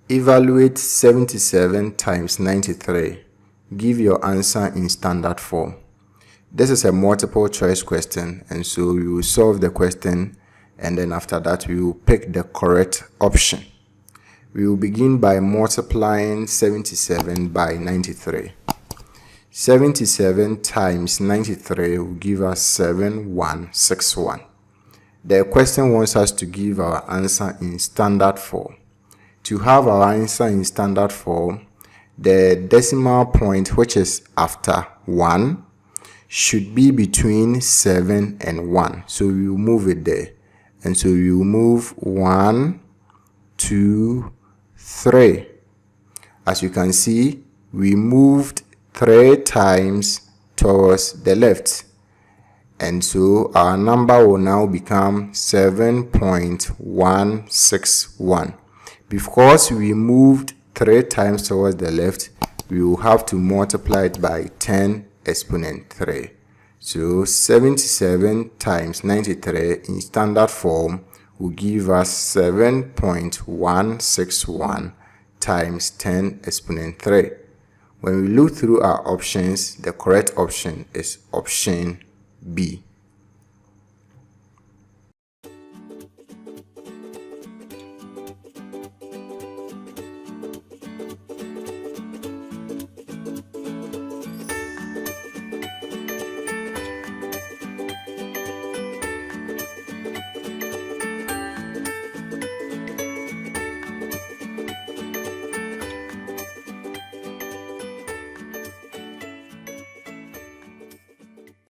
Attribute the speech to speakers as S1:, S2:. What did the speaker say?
S1: Evaluate 77 times 93. Give your answer in standard form. This is a multiple choice question, and so we will solve the question, and then after that we will pick the correct option. We will begin by multiplying 77 by 93. 77 times 93 will give us 7161. The question wants us to give our answer in standard form. To have our answer in standard form, the decimal point, which is after 1, should be between 7 and 1. So we will move it there. And so we will move 1, 2, 3. As you can see, we moved 3 times towards the left. And so our number will now become 7.161. Because we moved 3 times towards the left, we will have to multiply it by 10 exponent 3. So 77 times 93 in standard form will give us 7.161 times 10 exponent 3. When we look through our options, the correct option is option B.